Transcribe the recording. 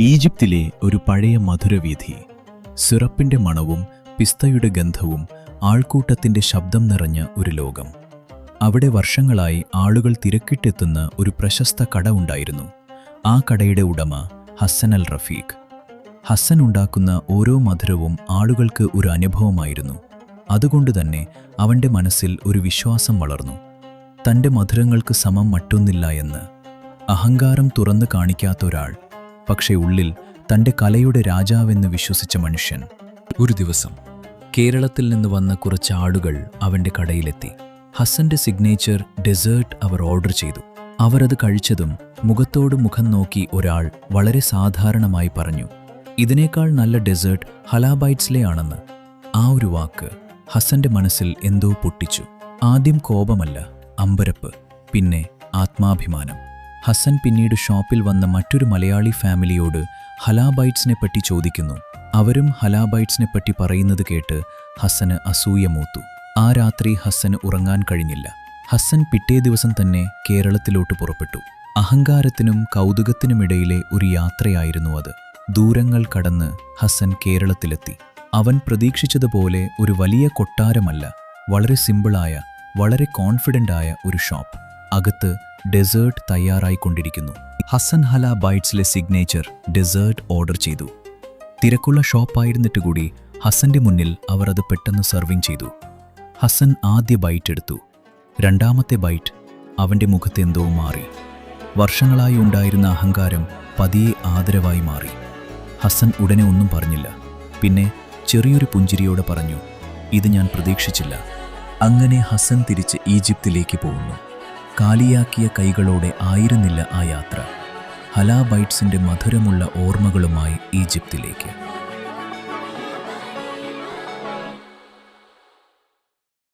ഈജിപ്തിലെ ഒരു പഴയ മധുരവീഥി. സിറപ്പിന്റെ മണവും പിസ്തയുടെ ഗന്ധവും ആൾക്കൂട്ടത്തിന്റെ ശബ്ദം നിറഞ്ഞ ഒരു ലോകം. അവിടെ വർഷങ്ങളായി ആളുകൾ തിരക്കിട്ടെത്തുന്ന ഒരു പ്രശസ്ത കട ഉണ്ടായിരുന്നു. ആ കടയുടെ ഉടമ ഹസ്സൻ അൽ റഫീഖ്. ഹസ്സൻ ഉണ്ടാക്കുന്ന ഓരോ മധുരവും ആളുകൾക്ക് ഒരു അനുഭവമായിരുന്നു. അതുകൊണ്ടുതന്നെ അവന്റെ മനസ്സിൽ ഒരു വിശ്വാസം വളർന്നു. തന്റെ മധുരങ്ങൾക്ക് സമം മറ്റൊന്നില്ല എന്ന്. അഹങ്കാരം തുറന്നു കാണിക്കാത്ത ഒരാൾ, പക്ഷേ ഉള്ളിൽ തന്റെ കലയുടെ രാജാവെന്ന് വിശ്വസിച്ച മനുഷ്യൻ. ഒരു ദിവസം കേരളത്തിൽ നിന്ന് വന്ന കുറച്ച് ആളുകൾ അവന്റെ കടയിലെത്തി. ഹസ്സന്റെ സിഗ്നേച്ചർ ഡെസേർട്ട് അവർ ഓർഡർ ചെയ്തു. അവരത് കഴിച്ചതും മുഖത്തോട് മുഖം നോക്കി ഒരാൾ വളരെ സാധാരണമായി പറഞ്ഞു, ഇതിനേക്കാൾ നല്ല ഡെസേർട്ട് ഹലാബൈറ്റ്സിലെ ആണെന്ന്. ആ ഒരു വാക്ക് ഹസ്സന്റെ മനസ്സിൽ എന്തോ പൊട്ടിച്ചു. ആദ്യം കോപമല്ല, അമ്പരപ്പ്, പിന്നെ ആത്മാഭിമാനം. ഹസ്സൻ പിന്നീട് ഷോപ്പിൽ വന്ന മറ്റൊരു മലയാളി ഫാമിലിയോട് ഹലാബൈറ്റ്സിനെപ്പറ്റി ചോദിക്കുന്നു. അവരും ഹലാബൈറ്റ്സിനെപ്പറ്റി പറയുന്നത് കേട്ട് ഹസ്സന് അസൂയ മൂത്തു. ആ രാത്രി ഹസ്സന് ഉറങ്ങാൻ കഴിഞ്ഞില്ല. ഹസ്സൻ പിറ്റേ ദിവസം തന്നെ കേരളത്തിലോട്ട് പുറപ്പെട്ടു. അഹങ്കാരത്തിനും കൗതുകത്തിനുമിടയിലെ ഒരു യാത്രയായിരുന്നു അത്. ദൂരങ്ങൾ കടന്ന് ഹസ്സൻ കേരളത്തിലെത്തി. അവൻ പ്രതീക്ഷിച്ചതുപോലെ ഒരു വലിയ കൊട്ടാരമല്ല, വളരെ സിമ്പിളായ, വളരെ കോൺഫിഡൻ്റായ ഒരു ഷോപ്പ്. അകത്ത് ഡെസേർട്ട് തയ്യാറായിക്കൊണ്ടിരിക്കുന്നു. ഹസ്സൻ ഹലാബൈറ്റ്സിലെ സിഗ്നേച്ചർ ഡെസേർട്ട് ഓർഡർ ചെയ്തു. തിരക്കുള്ള ഷോപ്പായിരുന്നിട്ട് കൂടി ഹസ്സന്റെ മുന്നിൽ അവർ അത് പെട്ടെന്ന് സെർവിങ് ചെയ്തു. ഹസ്സൻ ആദ്യ ബൈറ്റ് എടുത്തു. രണ്ടാമത്തെ ബൈറ്റ് അവന്റെ മുഖത്ത് എന്തോ മാറി. വർഷങ്ങളായി ഉണ്ടായിരുന്ന അഹങ്കാരം പതിയെ ആദരവായി മാറി. ഹസ്സൻ ഉടനെ ഒന്നും പറഞ്ഞില്ല. പിന്നെ ചെറിയൊരു പുഞ്ചിരിയോടെ പറഞ്ഞു, ഇത് ഞാൻ പ്രതീക്ഷിച്ചില്ല. അങ്ങനെ ഹസ്സൻ തിരിച്ച് ഈജിപ്തിലേക്ക് പോകുന്നു. കാലിയാക്കിയ കൈകളോടെ ആയിരുന്നില്ല ആ യാത്ര. ഹലാബൈറ്റ്സിന്റെ മധുരമുള്ള ഓർമ്മകളുമായി ഈജിപ്തിലേക്ക്.